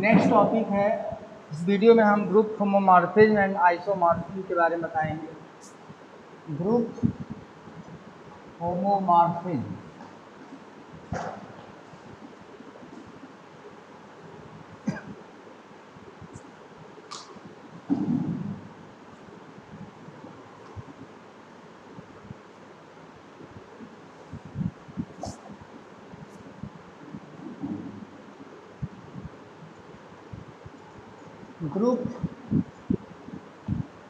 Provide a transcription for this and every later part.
Next topic है, इस video में हम ग्रुप होमोमॉर्फिज्म एंड आइसोमॉर्फिज्म के बारे में बताएंगे। Group homomorphism group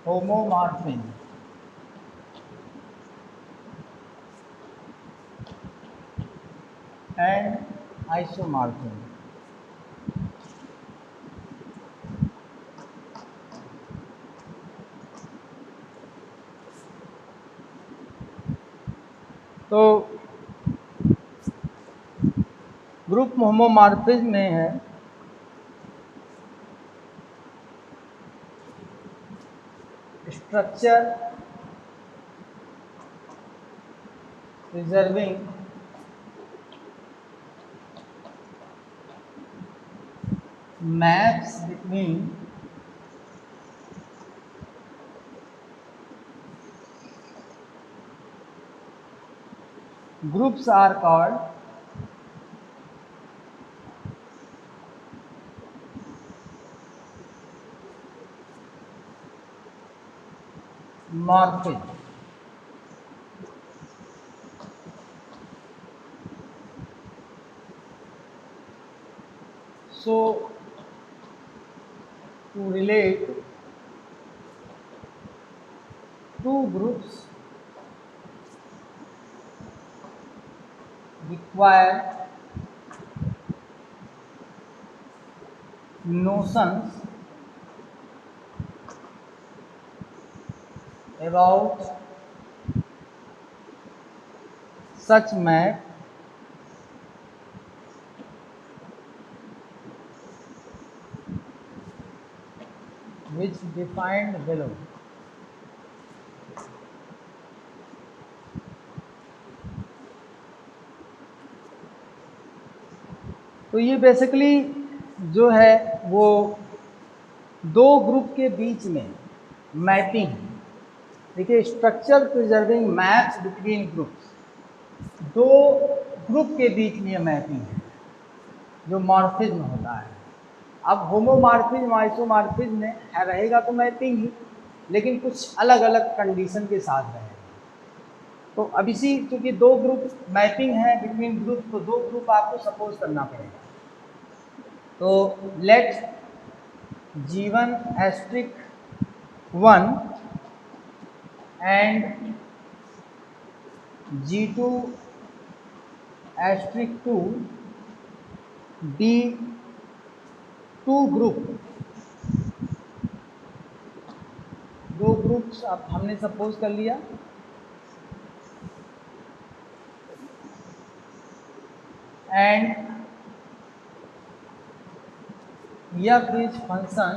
homomorphism and isomorphism. तो ग्रुप होमोमॉर्फिज्म में है structure preserving maps between groups are called morphism। So to relate two groups require notions about such map which defined below। तो ये basically जो है वो दो ग्रुप के बीच में मैपिंग। देखिए, structure preserving maps between groups, दो ग्रुप के बीच में मैपिंग है जो मॉर्फिज्म होता है। अब होमोमॉर्फिज्म आइसोमॉर्फिज्म में रहेगा तो मैपिंग ही, लेकिन कुछ अलग अलग कंडीशन के साथ रहेगा। तो अब इसी क्योंकि दो ग्रुप मैपिंग है बिटवीन ग्रुप, तो दो ग्रुप आपको सपोज करना पड़ेगा। तो late G1 * 1 and G2 * 2 be two group। दो ग्रुप्स अब हमने सपोज कर लिया, एंड F इज फंक्शन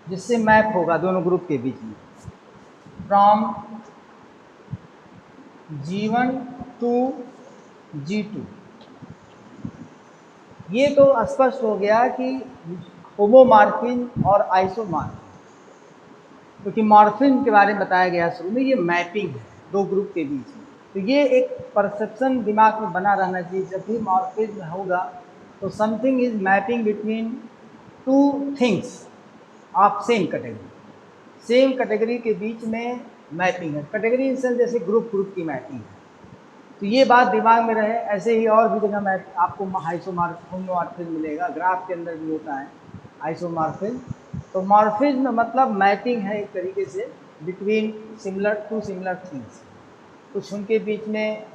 जिससे मैप होगा दोनों ग्रुप के बीच में फ्रॉम G1 to G2। ये तो स्पष्ट हो गया कि होमोमॉर्फिज्म और आइसोमॉर्फिज्म, क्योंकि मॉर्फिज्म के बारे में बताया गया शुरू में, ये मैपिंग है दो ग्रुप के बीच में। तो ये एक परसेप्शन दिमाग में बना रहना चाहिए, जब भी मॉर्फिज्म होगा तो something is mapping between two things of same category. Same category के बीच में मैपिंग है। कैटेगरी इन सेंस जैसे ग्रुप की मैपिंग है। तो ये बात दिमाग में रहे। ऐसे ही और भी जगह मैप आपको होमोमॉर्फिज्म मिलेगा, ग्राफ के अंदर भी होता है आइसोमॉर्फिज्म। तो मॉर्फिज्म मतलब मैपिंग है एक तरीके से बिटवीन सिमिलर थिंग्स। कुछ उनके बीच में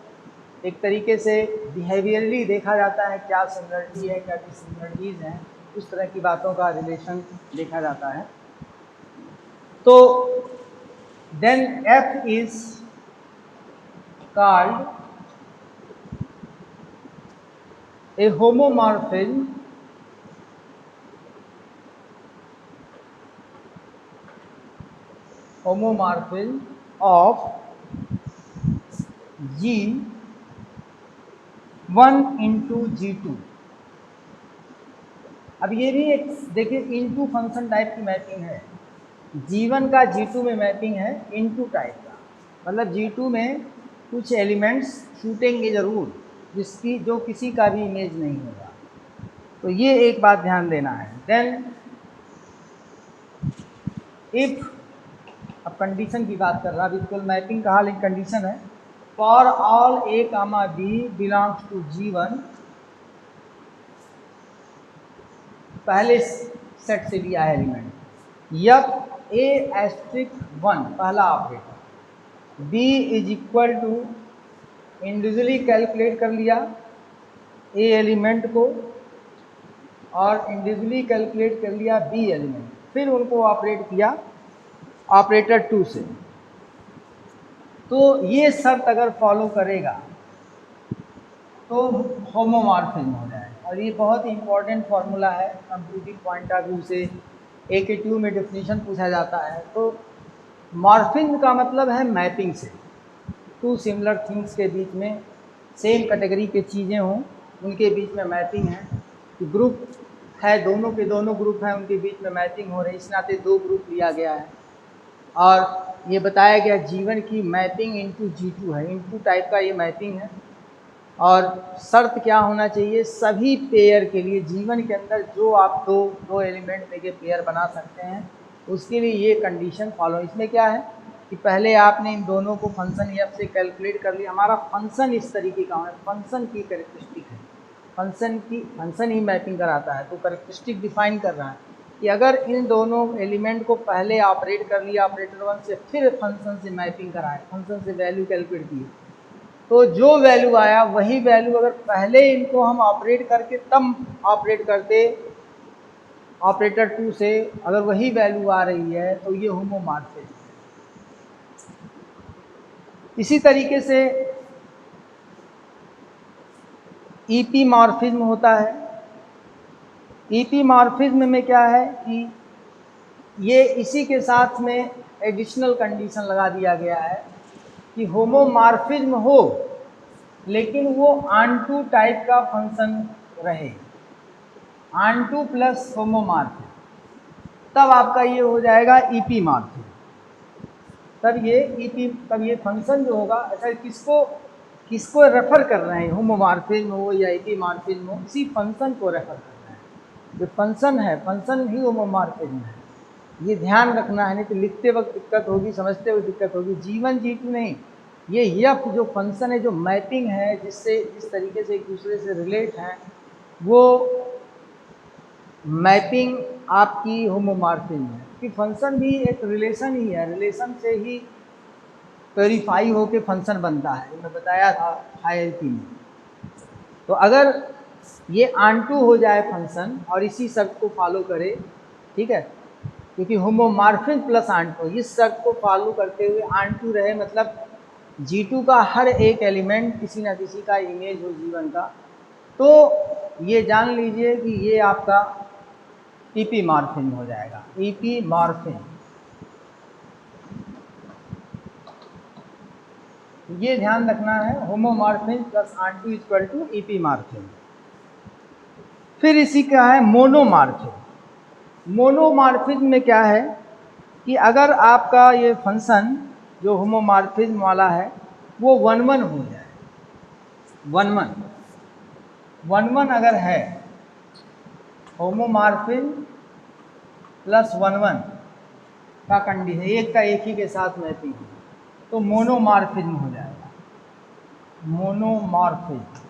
एक तरीके से बिहेवियरली देखा जाता है, क्या सिमिलरिटी है, क्या डिसिमिलरिटीज हैं, उस तरह की बातों का रिलेशन देखा जाता है। तो then F is called a homomorphism of G 1 into G2। अब ये भी एक देखिए इनटू फंक्शन टाइप की मैपिंग है। G1 का G2 में मैपिंग है इनटू टाइप का, मतलब G2 में कुछ एलिमेंट्स छूटेंगे जरूर जिसकी जो किसी का भी इमेज नहीं होगा। तो ये एक बात ध्यान देना है। देन इफ, अब कंडीशन की बात कर रहा, बिल्कुल मैपिंग कहा लेकिन कंडीशन है, for all A, B belongs to G1, पहले सेट से लिया है एलिमेंट, यफ A*1 पहला operator, B is equal to individually calculate कर लिया A एलिमेंट को और इंडिविजुअली कैलकुलेट कर लिया B एलिमेंट, फिर उनको ऑपरेट किया ऑपरेटर 2 से। तो ये शर्त अगर फॉलो करेगा तो होमोमॉर्फिज्म हो जाएगा। और ये बहुत ही इंपॉर्टेंट फार्मूला है कंप्यूटिंग पॉइंट ऑफ व्यू से, AQ में डेफिनेशन पूछा जाता है। तो मॉर्फिज्म का मतलब है मैपिंग से, टू सिमिलर थिंग्स के बीच में सेम कैटेगरी के चीज़ें हों उनके बीच में मैपिंग है। कि ग्रुप है, दोनों के दोनों ग्रुप हैं, उनके बीच में मैपिंग हो रही है, इस नाते दो ग्रुप लिया गया है। और ये बताया गया जीवन की मैपिंग इनटू G2 है, इनटू टाइप का ये मैपिंग है। और शर्त क्या होना चाहिए, सभी पेयर के लिए जीवन के अंदर जो आप दो एलिमेंट लेके पेयर बना सकते हैं उसके लिए ये कंडीशन फॉलो। इसमें क्या है कि पहले आपने इन दोनों को फंक्शन एफ से कैलकुलेट कर लिया। हमारा फंक्शन इस तरीके का है, फंक्शन की कैरेक्टरिस्टिक है, फंक्शन ही मैपिंग कराता है। तो कैरेक्टरिस्टिक डिफाइन कर रहा है कि अगर इन दोनों एलिमेंट को पहले ऑपरेट कर लिया ऑपरेटर 1 से, फिर फंक्शन से मैपिंग कराए, फंक्शन से वैल्यू कैलकुलेट की, तो जो वैल्यू आया वही वैल्यू अगर पहले इनको हम ऑपरेट करके तब ऑपरेट करते ऑपरेटर 2 से, अगर वही वैल्यू आ रही है तो ये होमोमॉर्फिज्म है। इसी तरीके से ईपी मॉर्फिज्म होता है। ईपी मॉर्फिज्म में क्या है कि ये इसी के साथ में एडिशनल कंडीशन लगा दिया गया है कि होमोमॉर्फिज्म हो लेकिन वो ऑनटू टाइप का फंक्शन रहे, ऑनटू प्लस होमोमॉर्फिज्म, तब आपका ये हो जाएगा ईपी मॉर्फिज्म। तब ये फंक्शन जो होगा, अच्छा किसको रेफर कर रहे हैं, होमोमॉर्फिज्म हो या ईपी मॉर्फिज्म हो, इसी फंक्शन को रेफर कर रहे हैं। जो फंक्शन है, फंक्शन ही होमोमॉर्फिज्म है, ये ध्यान रखना है, नहीं तो लिखते वक्त दिक्कत होगी, समझते हुए दिक्कत होगी। G1 G2 नहीं, ये यफ जो फंक्शन है, जो मैपिंग है, जिस तरीके से एक दूसरे से रिलेट है, वो मैपिंग आपकी होमोमॉर्फिज्म है। कि फंक्शन भी एक रिलेशन ही है, रिलेशन से ही वेरीफाई होके फंक्शन बनता है, जो मैं बताया था हायरार्की में। तो अगर ये ऑनटू हो जाए फंक्शन और इसी शर्त को फॉलो करे, ठीक है, क्योंकि होमोमॉर्फिज्म प्लस ऑनटू, इस शर्त को फॉलो करते हुए ऑनटू रहे, मतलब G2 का हर एक एलिमेंट किसी ना किसी का इमेज हो जीवन का, तो ये जान लीजिए कि ये आपका ईपी मॉर्फिज्म हो जाएगा, ईपी मॉर्फिज्म। ये ध्यान रखना है, homomorphism plus onto equal to epimorphism. फिर इसी का है मोनोमॉर्फिज्म। मोनोमॉर्फिज्म में क्या है कि अगर आपका ये फंक्शन जो होमोमॉर्फिज्म वाला है वो 1 1 हो जाए, 1 1 अगर है, होमोमॉर्फिज्म प्लस 1 1 का कंडीशन, एक का एक ही के साथ मैपिंग है, तो मोनोमॉर्फिज्म हो जाएगा, मोनोमॉर्फिज्म।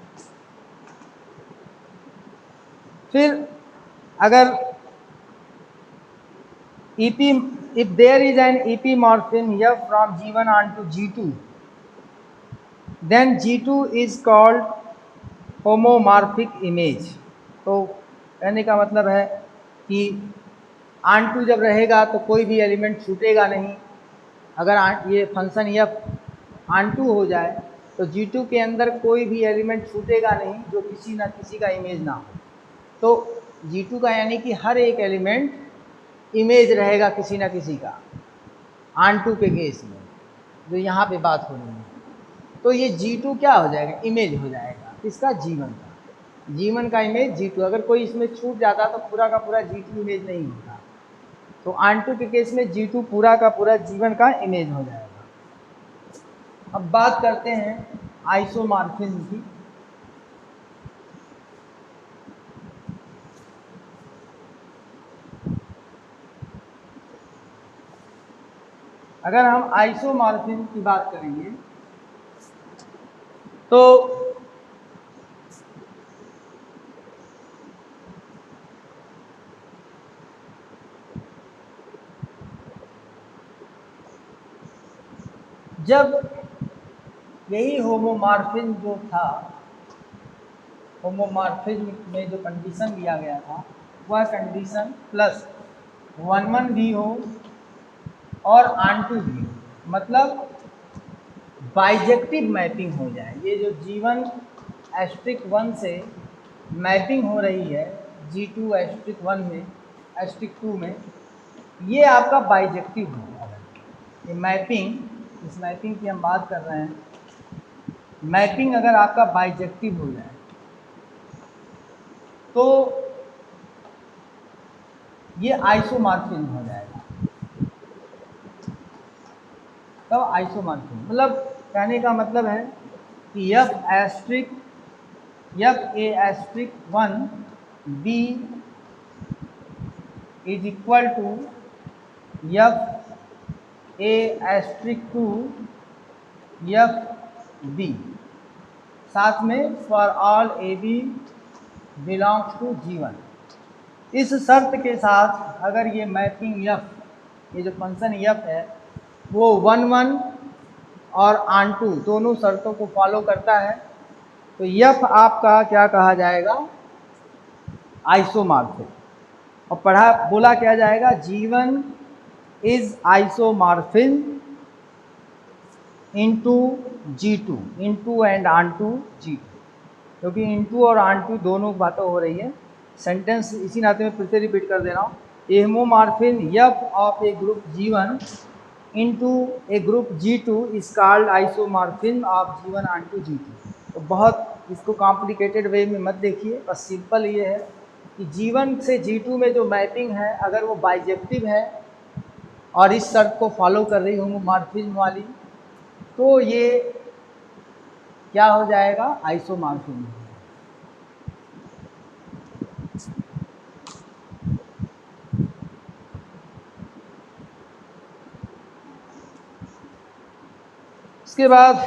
फिर अगर EP, if there is an epimorphism here from G1 on to G2, then G2 is called homomorphic image। तो कहने का मतलब है कि ऑन2 जब रहेगा तो कोई भी एलिमेंट छूटेगा नहीं। अगर ये फंक्शन F ऑन2 हो जाए तो G2 के अंदर कोई भी एलिमेंट छूटेगा नहीं जो किसी ना किसी का इमेज ना हो। तो G2 का यानी कि हर एक एलिमेंट इमेज रहेगा किसी ना किसी का, ऑन2 के केस में जो यहाँ पे बात हो रही है। तो ये G2 क्या हो जाएगा, इमेज हो जाएगा। इसका जीवन का इमेज G2। अगर कोई इसमें छूट जाता तो पूरा का पूरा G2 इमेज नहीं होता। तो आंटू के केस में G2 पूरा का पूरा जीवन का इमेज हो जाएगा। अब बात करते हैं आइसोमॉर्फिज्म की। अगर हम आइसोमॉर्फिज्म की बात करेंगे तो जब यही होमोमॉर्फिज्म जो था, होमोमॉर्फिज्म में जो कंडीशन दिया गया था वह कंडीशन प्लस 1 भी हो और आंटू भी हो, मतलब बाइजेक्टिव मैपिंग हो जाए। ये जो G1 एस्ट्रिक 1 से मैपिंग हो रही है G2 एस्ट्रिक 1 में एस्ट्रिक 2 में, ये आपका बाइजेक्टिव हो। ये मैपिंग, इस मैपिंग की हम बात कर रहे हैं, मैपिंग अगर आपका बाइजेक्टिव हो जाए तो ये आइसोमॉर्फिज्म हो जाएगा। तब आइसोमॉर्फिज्म मतलब कहने का मतलब है कि F(A)(1) B is equal to F(A)(2) FB, साथ में for all AB belongs to G1। इस शर्त के साथ अगर ये मैपिंग F, ये जो फंक्शन F है वो 1 और आंटू दोनों शर्तों को फॉलो करता है तो F आपका क्या कहा जाएगा, आइसोमॉर्फिक। और बोला क्या जाएगा, G1 is isomorphism into G2, into and onto G2, क्योंकि इनटू और आंटू दोनों बातें हो रही है। सेंटेंस इसी नाते में फिर से रिपीट कर दे रहा हूँ। A homomorphism F of a group G1 into a group G2 is called isomorphism of G1 onto G2। तो बहुत इसको कॉम्प्लिकेटेड वे में मत देखिए, बस सिंपल ये है कि G1 से G2 में जो मैपिंग है अगर वो बाइजेक्टिव है और इस शर्त को फॉलो कर रही होमोमॉर्फिज्म वाली, तो ये क्या हो जाएगा, आइसोमॉर्फिज्म। इसके बाद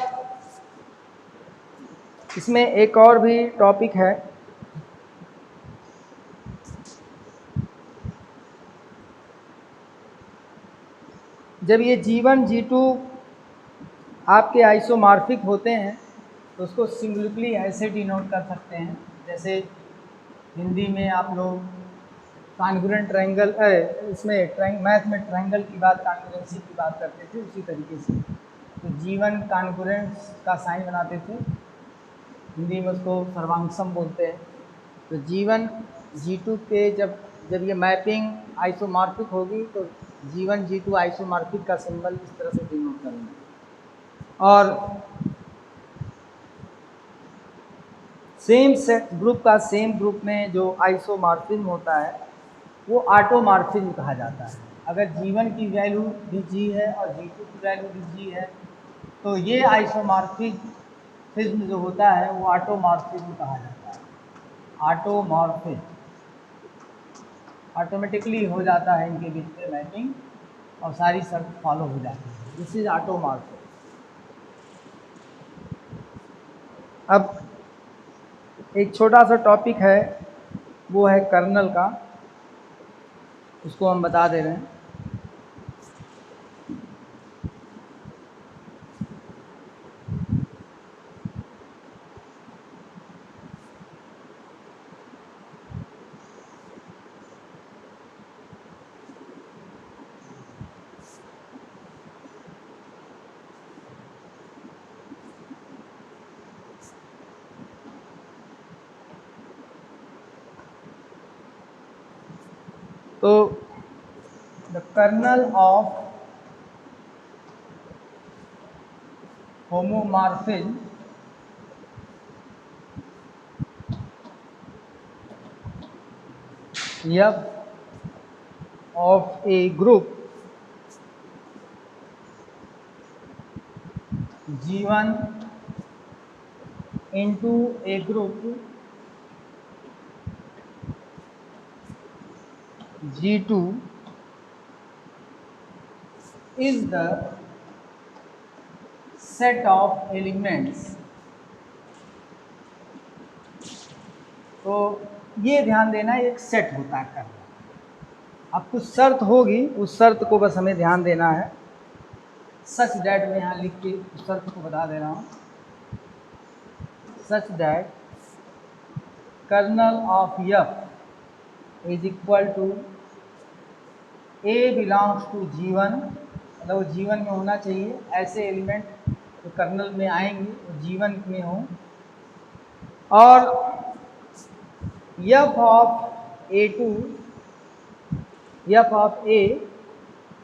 इसमें एक और भी टॉपिक है, जब ये G1 G2 आपके आइसोमॉर्फिक होते हैं तो उसको सिंगुलरली ऐसे डिनोट कर सकते हैं, जैसे हिंदी में आप लोग कॉन्ग्रुएंट ट्रायंगल, इसमें मैथ में ट्रायंगल की बात, कॉन्ग्रुएंसी की बात करते थे, उसी तरीके से तो G1 कॉन्ग्रुएंस का साइन बनाते थे, हिंदी में उसको सर्वांशम बोलते हैं। तो G1 G2 के जब ये मैपिंग आइसोमॉर्फिक होगी तो G1 G2 आइसोमॉर्फिक का सिंबल इस तरह से डिनोट करेंगे। और सेम सेट ग्रुप का सेम ग्रुप में जो आइसोमॉर्फिज्म होता है वो ऑटोमॉर्फिज्म कहा जाता है। अगर G1 की वैल्यू भी G है और G2 की वैल्यू भी G है तो ये आइसोमॉर्फिज्म जो होता है वो ऑटोमॉर्फिज्म कहा जाता है। ऑटोमॉर्फिज्म ऑटोमेटिकली हो जाता है इनके बीच में मैपिंग और सारी शर्त फॉलो हो जाती है, दिस इज ऑटोमॉर्फिज्म। अब एक छोटा सा टॉपिक है वो है कर्नल का, उसको हम बता दे रहे हैं। तो the kernel of homomorphism f of a group G1 into a group G2 is the set of elements। तो ये ध्यान देना एक सेट होता है करना। अब कुछ शर्त होगी, उस शर्त को बस हमें ध्यान देना है। सच दैट मैं यहाँ लिख के उस शर्त को बता दे रहा हूँ। Such that kernel of f is equal to a belongs to G1, मतलब वो G1 में होना चाहिए। ऐसे एलिमेंट जो कर्नल में आएंगे वो G1 में हों, और f of A2 f of A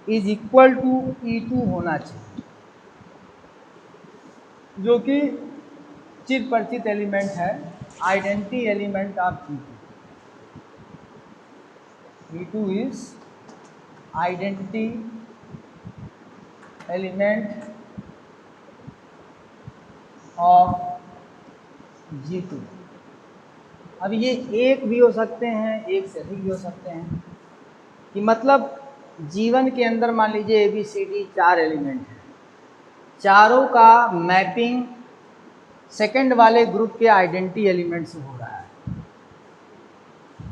is equal to E2 होना चाहिए, जो कि चिर परिचित एलिमेंट है, identity element of G2। E2 is identity element of G2। अब ये एक भी हो सकते हैं, एक से अधिक भी हो सकते हैं, कि मतलब जीवन के अंदर मान लीजिए ABCD 4 एलिमेंट हैं, चारों का मैपिंग सेकंड वाले ग्रुप के आइडेंटिटी एलिमेंट से हो रहा है।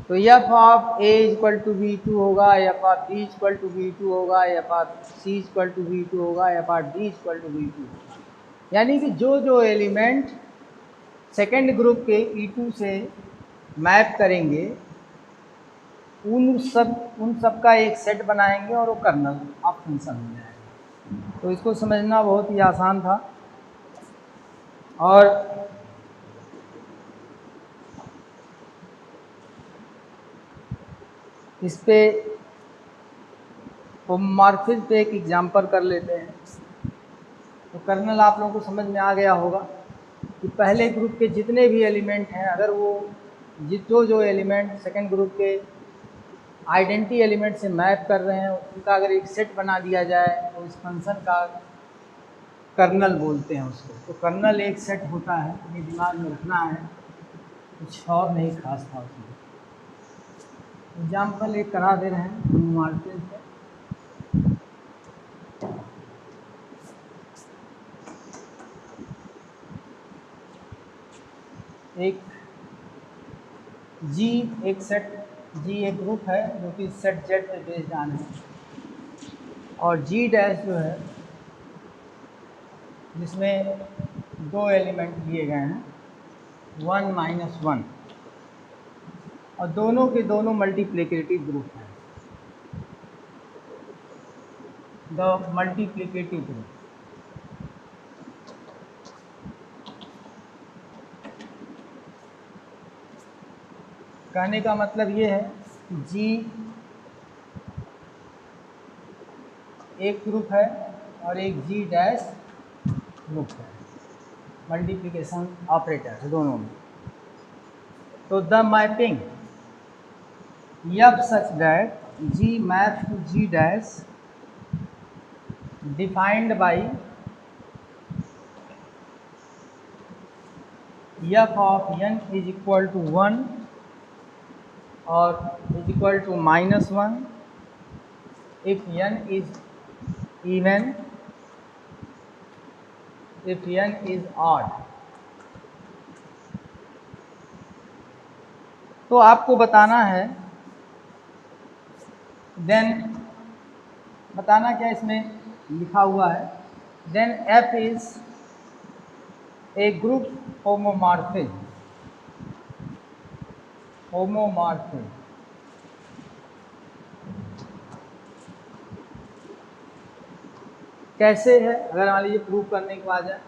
तो f of A equal to V2 होगा, f of B equal to V2 होगा, f of C equal to V2 होगा, f of D equal to V2 होगा। यानी कि जो एलिमेंट सेकेंड ग्रुप के E2 से मैप करेंगे उन सब का एक सेट बनाएंगे और वो कर्नल ऑफ फंक्शन हो जाएगा। तो इसको समझना बहुत ही आसान था। और इस पे होमोमॉर्फिज्म पे एक एग्जांपल कर लेते हैं। तो कर्नल आप लोगों को समझ में आ गया होगा कि पहले ग्रुप के जितने भी एलिमेंट हैं, अगर वो जो एलिमेंट सेकंड ग्रुप के आइडेंटिटी एलिमेंट से मैप कर रहे हैं, उनका अगर एक सेट बना दिया जाए तो उस फंक्शन का कर्नल बोलते हैं उसको। तो कर्नल एक सेट होता है, ये दिमाग में रखना है, कुछ और नहीं खास था उसमें। एग्जाम्पल एक करा दे रहे हैं होमोमॉर्फिज्म पे। एक G एक सेट, G एक ग्रुप है जो कि सेट Z पे बेस्ड ऑन है, और G डैश जो है जिसमें दो एलिमेंट लिए गए हैं 1 माइनस 1, और दोनों के दोनों मल्टीप्लिकेटिव ग्रुप हैं, द मल्टीप्लिकेटिव ग्रुप। कहने का मतलब ये है कि G एक ग्रुप है और एक G डैश ग्रुप है, मल्टीप्लिकेशन ऑपरेटर दोनों में। तो the mapping f such that G maps to G dash defined by f of n is equal to 1 or is equal to minus 1 if n is even, if n is odd। तो आपको बताना है, then बताना क्या इसमें लिखा हुआ है, then f is a group homomorphism। Homomorphism कैसे है, अगर मान लीजिए प्रूव करने को आ जाए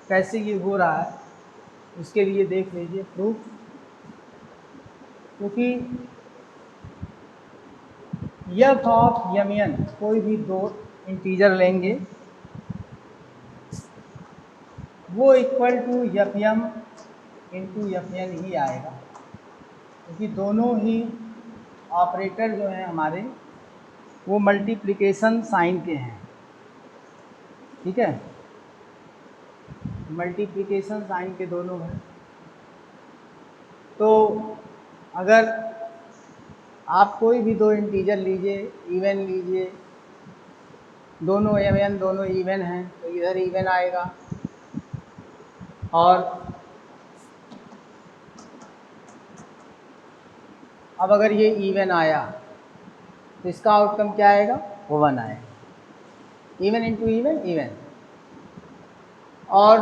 कैसे ये हो रहा है, उसके लिए देख लीजिए प्रूफ। क्योंकि f ऑफ mn कोई भी दो इंटीजर लेंगे वो equal to fm into fn ही आएगा, क्योंकि दोनों ही ऑपरेटर जो हैं हमारे वो मल्टीप्लिकेशन साइन के हैं, ठीक है, मल्टीप्लिकेशन साइन के दोनों हैं। तो अगर आप कोई भी दो इंटीजर लीजिए, इवन लीजिए, दोनों एवन दोनों इवन हैं, तो इधर इवन आएगा, और अब अगर ये इवन आया तो इसका आउटकम क्या आएगा, वो 1 आएगा। Even into even even. और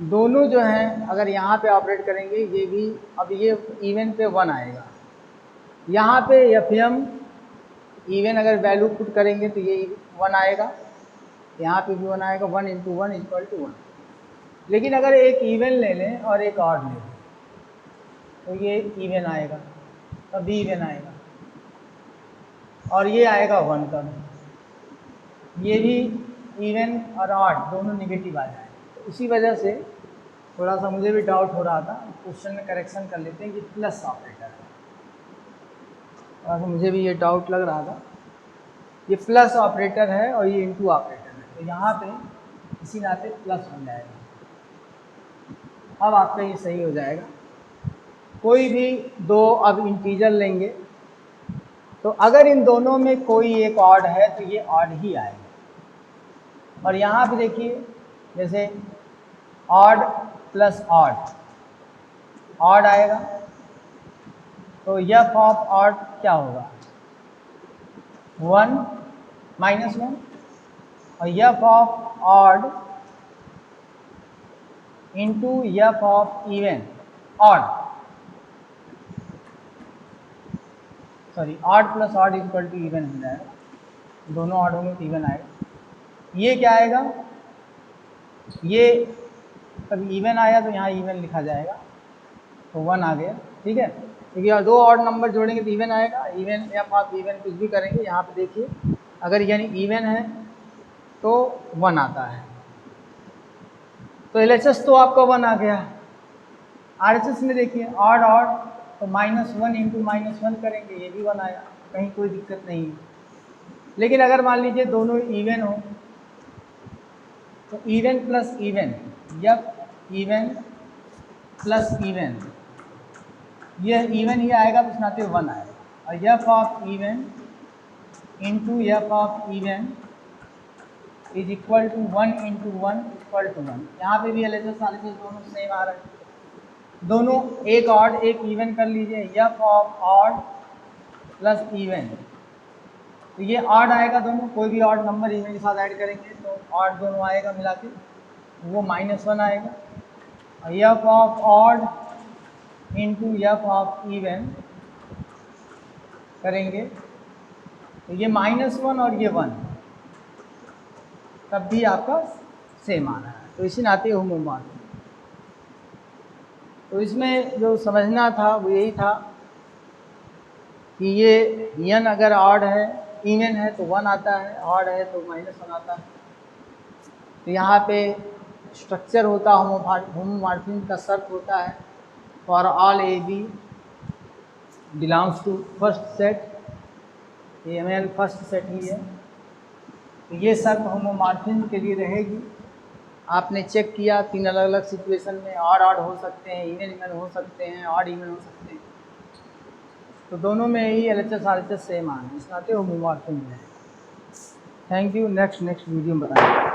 दोनों जो हैं अगर यहाँ पे ऑपरेट करेंगे, ये भी, अब ये इवन पे 1 आएगा, यहाँ पे एफएम इवन अगर वैल्यू पुट करेंगे तो ये 1 आएगा, यहाँ पे भी 1 आएगा। 1 इंटू 1 इक्वल टू 1। लेकिन अगर एक इवन ले लें और एक ऑड ले लें तो ये इवन आएगा, तभी इवन आएगा, और ये आएगा 1 का। ये भी इवन और ऑड दोनों निगेटिव आ जाएंगे। तो इसी वजह से थोड़ा सा मुझे भी डाउट हो रहा था, क्वेश्चन में करेक्शन कर लेते हैं कि प्लस ऑपरेटर है, थोड़ा सा मुझे भी ये डाउट लग रहा था। ये प्लस ऑपरेटर है और ये इंटू ऑपरेटर है, तो यहाँ पे इसी नाते प्लस बन जाएगा। अब आपका ये सही हो जाएगा। कोई भी दो अब इंटीजर लेंगे तो अगर इन दोनों में कोई एक ऑड है तो ये ऑड ही आएगा। और यहाँ पे देखिए, जैसे ऑड प्लस ऑड, ऑड आएगा, तो एफ ऑफ ऑड क्या होगा, 1 माइनस 1, और F of odd into F of even odd, sorry odd plus odd equal to even हो जाएगा, दोनों ऑड होंगे तो इवन आएगा। ये क्या आएगा, ये कभी इवन आया तो यहाँ इवन लिखा जाएगा, तो 1 आ गया, ठीक है, क्योंकि दो ऑड नंबर जोड़ेंगे तो इवन आएगा। इवन या आप इवन कुछ भी करेंगे, यहाँ पे देखिए अगर यानी इवन है तो 1 आता है, तो एलएचएस तो आपका 1 आ गया। आरएचएस में देखिए ऑड ऑड, तो -1 इंटू -1 करेंगे, ये भी 1 आया, कहीं कोई दिक्कत नहीं है। लेकिन अगर मान लीजिए दोनों इवन हो तो इवन प्लस इवन, यह इवन प्लस इवन, यह इवन ही आएगा, तो इस नाते 1 आएगा। और F of even into F of even is equal to 1 into 1 equal to 1। यहाँ पे भी एलएचएस आरएचएस दोनों सेम आ रहे हैं, दोनों एक ऑड एक इवन कर लीजिए, F of odd plus even, तो ये ऑड आएगा दोनों, कोई भी ऑड नंबर इवन के साथ ऐड करेंगे तो ऑड दोनों आएगा मिला के, वो -1 आएगा। और F of odd into F of even करेंगे तो ये -1 और ये 1, तब भी आपका सेम आना है, तो इसी नाते होमोमॉर्फिक। तो इसमें जो समझना था वो यही था कि ये n अगर ऑड है, इवन है तो 1 आता है, ऑड है तो -1 आता है। तो यहाँ पे स्ट्रक्चर होता होमोमॉर्फिज्म का शर्त होता है, for all A B belongs to first set, ये एमएल फर्स्ट सेट ही है, तो ये शर्त होमोमॉर्फिज्म के लिए रहेगी। आपने चेक किया 3 अलग अलग सिचुएशन में ऑड ऑड हो सकते हैं, इवन इवन हो सकते हैं, ऑड इवन हो सकते हैं, तो दोनों में ही एलएचएस आरएचएस सेम आना है, इस नाते होमोमॉर्फिज्म है। Thank you. नेक्स्ट वीडियो में बताएंगे।